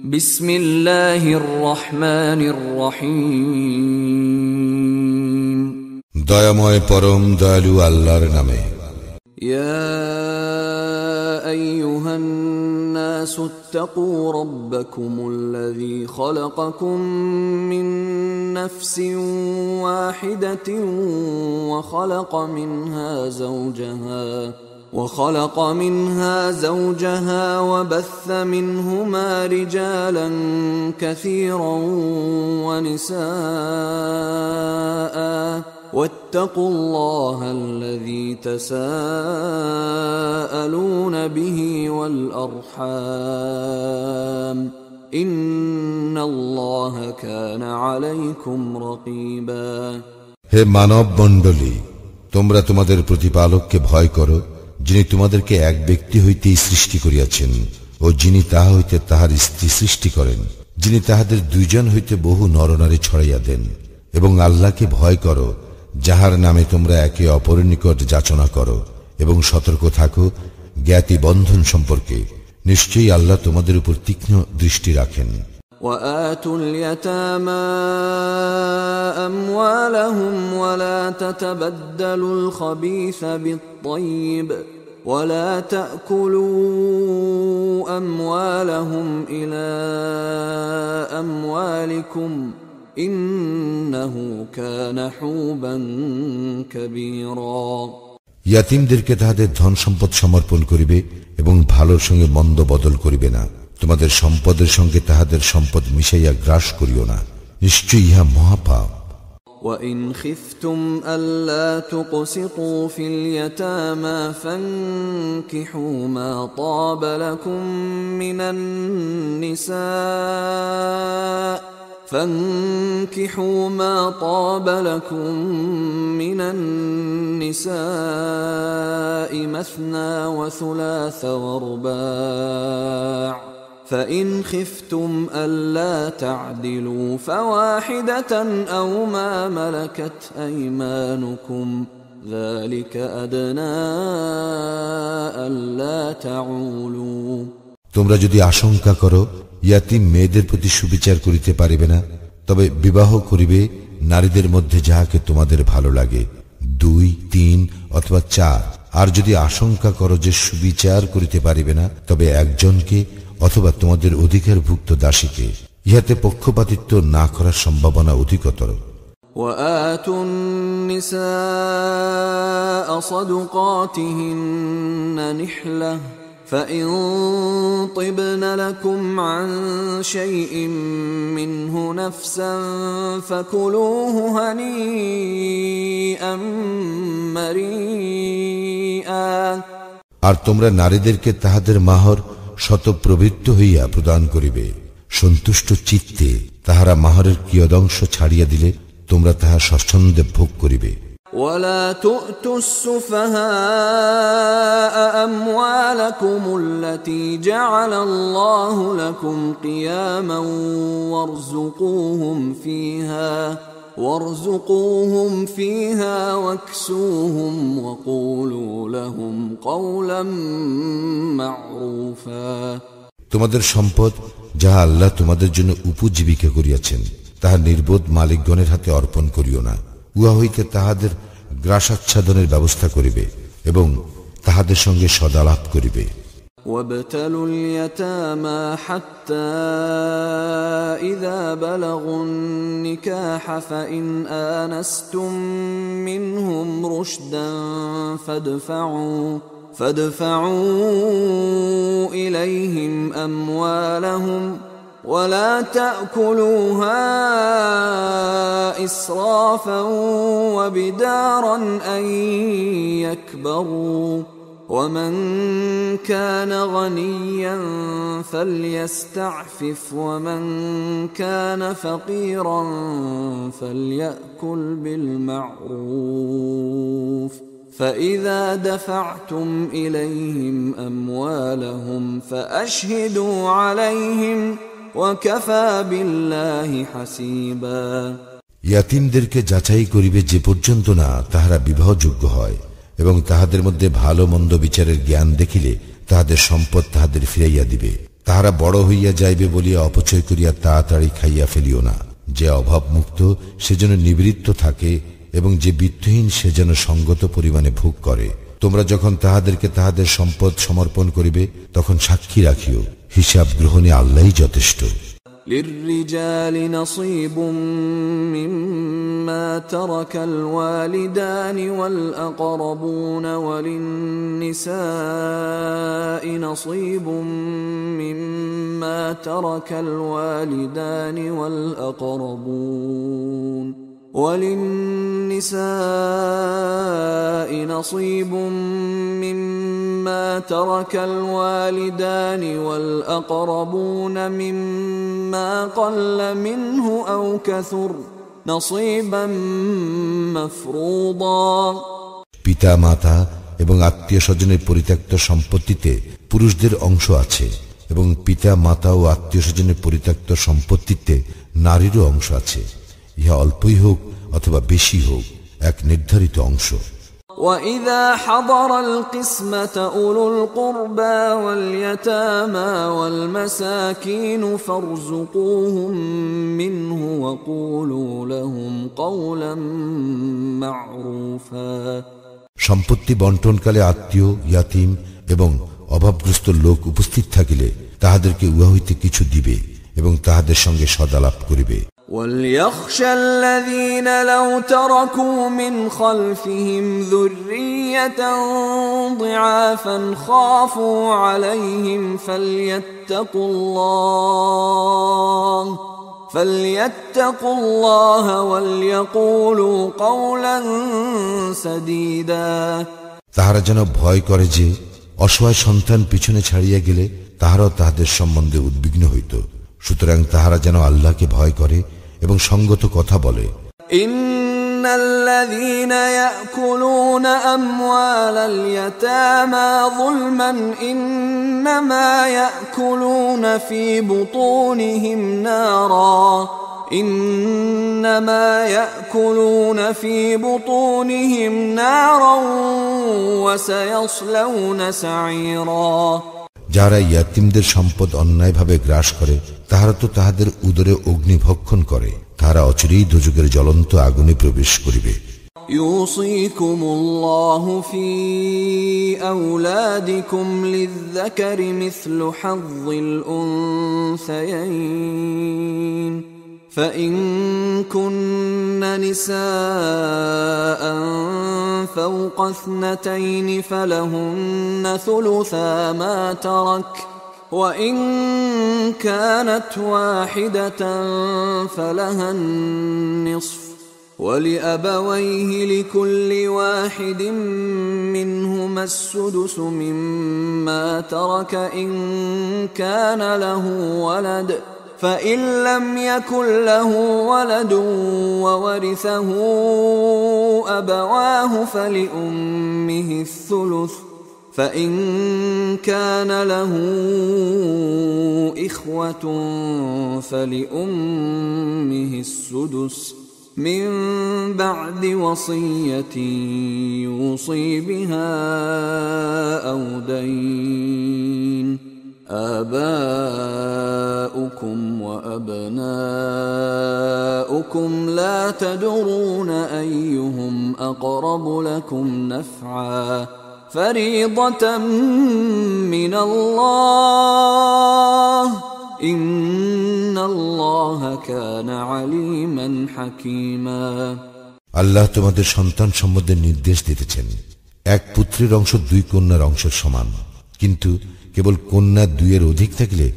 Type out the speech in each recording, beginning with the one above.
বিসমিল্লাহির রহমানির রহিম। দয়াময় পরম দয়ালু আল্লাহর নামে। ইয়া আইয়ুহান নাসু ইত্তাকু রাব্বাকুমুল্লাযী খালাকাকুম মিন নাফসিন ওয়াহিদাতিন وخلق منها زوجها وبث منهما رجالا كثيرا ونساء واتقوا الله الذي تساءلون به والأرحام إن الله كان عليكم رقيبا। হে মানব মণ্ডলী, তোমরা তোমাদের প্রতিপালককে ভয় করো, যিনি তোমাদেরকে এক ব্যক্তি হইতেই সৃষ্টি করিয়াছেন ও যিনি তাহা হইতে তাহার স্ত্রী সৃষ্টি করেন, যিনি তাহাদের দুইজন হইতে বহু নরনারী ছড়াইয়া দেন। এবং আল্লাহকে ভয় করো, যাহার নামে তোমরা একে অপরের নিকট যাচনা করো, এবং সতর্ক থাকো জ্ঞাতি বন্ধন সম্পর্কে। নিশ্চয়ই আল্লাহ তোমাদের উপর তীক্ষ্ণ দৃষ্টি রাখেন। وآتوا اليتامى أموالهم ولا تتبدلوا الخبيث بالطيب ولا تأكلوا أموالهم إلى أموالكم إنه كان حوبا كبيرا। ইয়াতীমদেরকে তাহাদের ধন সম্পদ সমর্পণ করিবে এবং ভালোর সঙ্গে মন্দ বদল করিবে না। তোমাদের সম্পদের সঙ্গে তাহাদের সম্পদ মিশাইয়া গ্রাস করিও না, নিশ্চয়ই ইহা মহাপাপ। وَإِنْ خِفْتُمْ أَلَّا تُقْسِطُوا فِي الْيَتَامَى فَانكِحُوا مَا طَابَ لَكُم مِّنَ النِّسَاءِ مَثْنَى وَثُلَاثَ وَرُبَاعَ فَإِنْ خِفْتُمْ أَلَّا تَعْدِلُوا فَوَاحِدَةً أَوْ مَا مَلَكَتْ أَيْمَانُكُمْ ذَلِكَ أَدْنَى أَلَّا تَعُولُوا। তোমরা যদি আশঙ্কা করো ইয়াতীম মেয়েদের প্রতি সুবিচার করিতে পারিবে না, তবে বিবাহ করিবে নারীদের মধ্যে যাহাকে তোমাদের ভালো লাগে, 2, 3 অথবা 4। আর যদি আশঙ্কা করো যে সুবিচার করিতে পারিবে না, তবে একজনকে অথবা তোমাদের অধিকারভুক্ত দাসীকে। ইহাতে পক্ষপাতিত্ব না করার সম্ভাবনা অধিকতর। وآتوا النساء صدقاتهن نحلة فإن طبن لكم عن شيء منه نفسا فكلوه هنيئا مريئا। আর তোমরা নারীদেরকে তাহাদের মাহর শতপ্রবৃত্ত হইয়া প্রদান করিবে, সন্তুষ্ট চিত্তে। তাহারা মাহরের কিয়দংশ ছাড়িয়া দিলে তোমরা তাহা স্বচ্ছন্দে ভোগ করিবে। ولا تؤتوا السفهاء أموالكم التي جعل الله لكم قياما وارزقوهم فيها واكسوهم وقولوا لهم قولا معروفا। তোমাদের সম্পদ যাহা আল্লাহ তোমাদের জন্য উপজীবিকা করিয়াছেন, তাহা নির্বোধ মালিকগণের হাতে অর্পণ করিও না। উহা হইতে তাহাদের গ্রাসাচ্ছাদনের ব্যবস্থা করিবে এবং তাহাদের সঙ্গে সদালাপ করিবে। وابتلوا اليتامى حتى إذا بلغوا النكاح فإن آنستم منهم رشدا فادفعوا إليهم أموالهم ولا تأكلوها إسرافا وبدارا أن يكبروا ومن كان غنيا فليستعفف ومن كان فقيرا فليأكل بالمعروف فإذا دفعتم إليهم أموالهم فأشهدوا عليهم وكفى بالله حسيبا। ইয়াতীমদেরকে যাচাই করিবে যে পর্যন্ত না তাহারা বিবাহযোগ্য হয়, এবং তাহাদের মধ্যে ভালো মন্দ বিচারের জ্ঞান দেখিলে তাহাদের সম্পদ তাহাদের ফিরাইয়া দিবে। তাহারা বড় হইয়া যাইবে বলিয়া অপচয় করিয়া তাড়াতাড়ি খাইয়া ফেলিও না। যে অভাবমুক্ত সে যেন নিবৃত্ত থাকে, এবং যে বিত্তহীন সে যেন সঙ্গত পরিমাণে ভোগ করে। তোমরা যখন তাহাদেরকে তাহাদের সম্পদ সমর্পণ করিবে তখন সাক্ষী রাখিও, হিসাব গ্রহণে আল্লাহই যথেষ্ট। للرجال نصيب مما ترك الوالدان والأقربون وللنساء نصيب مما ترك الوالدان والأقربون وللنساء نصيب مما ترك الوالدان والأقربون مما قل منه أو كثر نصيبا مفروضا। পিতা মাতা এবং আত্মীয় স্বজনের পরিত্যক্ত সম্পত্তিতে পুরুষদের অংশ আছে, এবং পিতা মাতা ও আত্মীয় স্বজনের পরিত্যক্ত সম্পত্তিতে নারীরও অংশ আছে। ইহা অল্পই হোক অথবা বেশি হোক, এক নির্ধারিত অংশ। وَإِذَا حَضَرَ الْقِسْمَةَ أُولُو الْقُرْبَى وَالْيَتَامَى وَالْمَسَاكِينُ فَارْزُقُوهُم مِّنْهُ وَقُولُوا لَهُمْ قَوْلًا مَّعْرُوفًا। সম্পত্তি বন্টনকালে আত্মীয়, ইয়াতীম এবং অভাবগ্রস্ত লোক উপস্থিত থাকিলে তাহাদেরকে উহা হইতে কিছু দিবে এবং তাহাদের সঙ্গে সদালাপ করিবে। وَلْيَخْشَ الَّذِينَ لَوْ تَرَكُوا مِنْ خَلْفِهِمْ ذُرِّيَّةً ضِعَافًا خَافُوا عَلَيْهِمْ فَلْيَتَّقُوا اللَّهَ وَلْيَقُولُوا قَوْلًا سَدِيدًا। তাহারা যেন ভয় করে যে অসহায় সন্তান পিছনে ছাড়িয়া গেলে তাহারাও তাহাদের সম্বন্ধে উদ্বিগ্ন হইত। সুতরাং তাহারা যেন আল্লাহকে ভয় করে এবং সঙ্গত কথা বলে। ইন্নাল্লাযীনা ইয়াকুলুনা আমওয়ালাল ইয়াতামা যুলমান ইন্নামা ইয়াকুলুনা ফী বুতুনিহিম নারা إنما يأكلون في بطونهم نارا وسيصلون سعيرا। যারা ইয়াতীমদের সম্পদ অন্যায়ভাবে গ্রাস করে তাহারা তো তাহাদের উদরে অগ্নি ভক্ষণ করে, তাহারা অচিরেই দোজখের জ্বলন্ত আগুনে প্রবেশ করিবে। ইউসিকুমুল্লাহু ফি আওলাদিকুম লিয-যাকারি মিসলু হাযযিল উনসায়াইন فإن كن نساء فوق 2 فلهن ثلثا ما ترك وإن كانت واحدة فلها النصف ولأبويه لكل واحد منهما السدس مما ترك إن كان له ولد فإن لم يكن له ولد وورثه أبواه فلأمه الثلث فإن كان له إخوة فلأمه السدس من بعد وصية يوصي بها أو دين آباؤكم وأبناؤكم لا تدرون أيهم أقرب لكم نفعا فريضة من الله إن الله كان عليما حكيما। আল্লাহ তোমাদের সন্তান সম্বন্ধে নির্দেশ দিতেছেন, এক পুত্রের অংশ 2 কন্যার অংশের সমান, কিন্তু কেবল কন্যা 2 অধিক থাকলে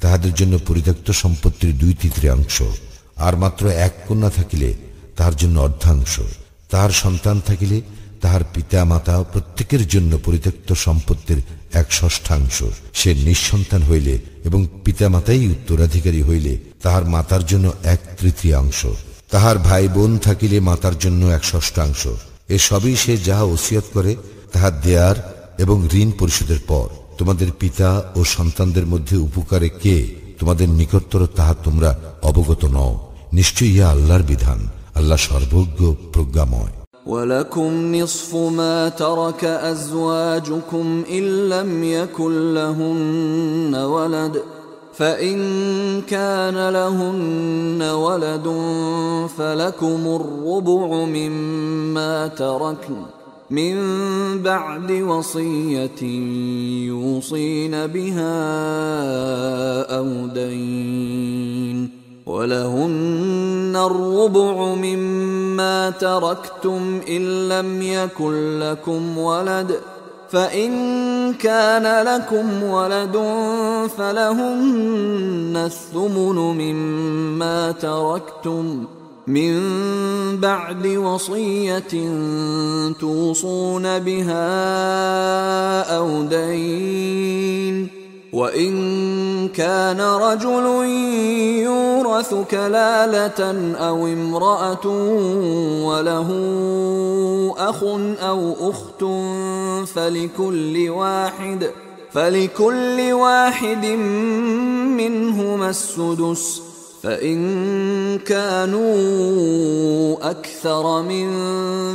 তাহাদের জন্য পরিত্যক্ত সম্পত্তির 2/3 আর মাত্র 1 কন্যা থাকিলে তাহার জন্য অর্ধাংশ। তাহার সন্তান থাকিলে তাহার পিতা মাতা প্রত্যেকের জন্য পরিত্যক্ত সম্পত্তির 1/6। সে নিঃসন্তান হইলে এবং পিতা মাতাই উত্তরাধিকারী হইলে তাহার মাতার জন্য 1/3। তাহার ভাই বোন থাকিলে মাতার জন্য 1/6। এসবই সে যাহা ওসিয়ত করে তাহা দেয়ার এবং ঋণ পরিশোধের পর। তোমাদের পিতা ও সন্তানদের মধ্যে উপকারে কে তোমাদের নিকটতর তাহা তোমরা অবগত নও। নিশ্চয়ই ইহা আল্লাহর বিধান, আল্লাহ সর্বজ্ঞ প্রজ্ঞাময়। ولكم نصف ما ترك أزواجكم إن لم يكن لهن ولد فإن كان لهن ولد فلكم الربع مما تركن من بعد وصية يوصين بها أو دين ولهن الربع مما تركتم إن لم يكن لكم ولد فإن كان لكم ولد فلهن الثمن مما تركتم من بعد وصية توصون بها أو دين وإن كان رجل يورث كلالة أو امرأة وله أخ أو أخت فلكل واحد منهما السدس فإن كانوا أكثر من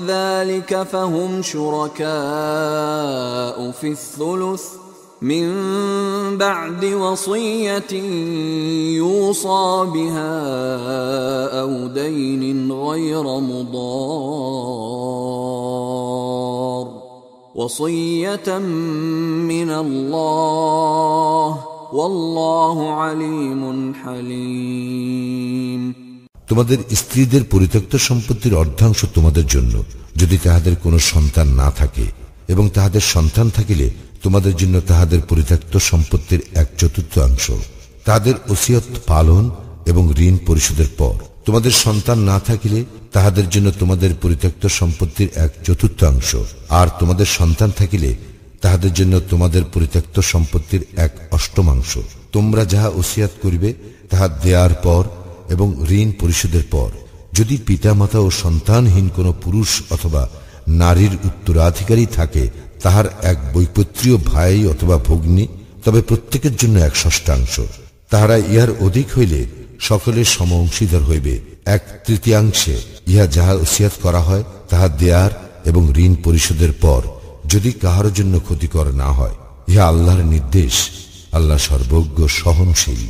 ذلك فهم شركاء في الثلث من بعد وصية يوصى بها أو دين غير مضار وصية من الله والله عليم حليم তোমাদের স্ত্রীদের পরিত্যক্ত সম্পত্তির অর্ধাংশ তোমাদের জন্য যদি তাহাদের কোনো সন্তান না থাকে, এবং তাহাদের সন্তান থাকিলে তোমাদের জন্য তাহাদের পরিত্যক্ত সম্পত্তির 1/4 তাহাদের ওসিয়ত পালন এবং ঋণ পরিশোধের পর। তোমাদের সন্তান না থাকিলে তাহাদের জন্য তোমাদের পরিত্যক্ত সম্পত্তির 1/4, আর তোমাদের সন্তান থাকিলে তাহাদের জন্য তোমাদের পরিত্যক্ত সম্পত্তির 1/8। তোমরা যাহা ওসিয়াত করিবে তাহা দেয়ার পর এবং ঋণ পরিশোধের পর। যদি পিতামাতা ও সন্তানহীন কোনো পুরুষ অথবা নারীর উত্তরাধিকারী থাকে, তাহার এক বৈপত্রীয় ভাই অথবা ভগ্নী, তবে প্রত্যেকের জন্য 1/6। তাহারা ইহার অধিক হইলে সকলের সম অংশীদার হইবে 1/3। ইহা যাহা ওসিয়াত করা হয় তাহা দেয়ার এবং ঋণ পরিশোধের পর, যদি কাহার জন্য ক্ষতিকর না হয়। ইহা আল্লাহর নির্দেশ, আল্লাহ সর্বজ্ঞ সহনশীল।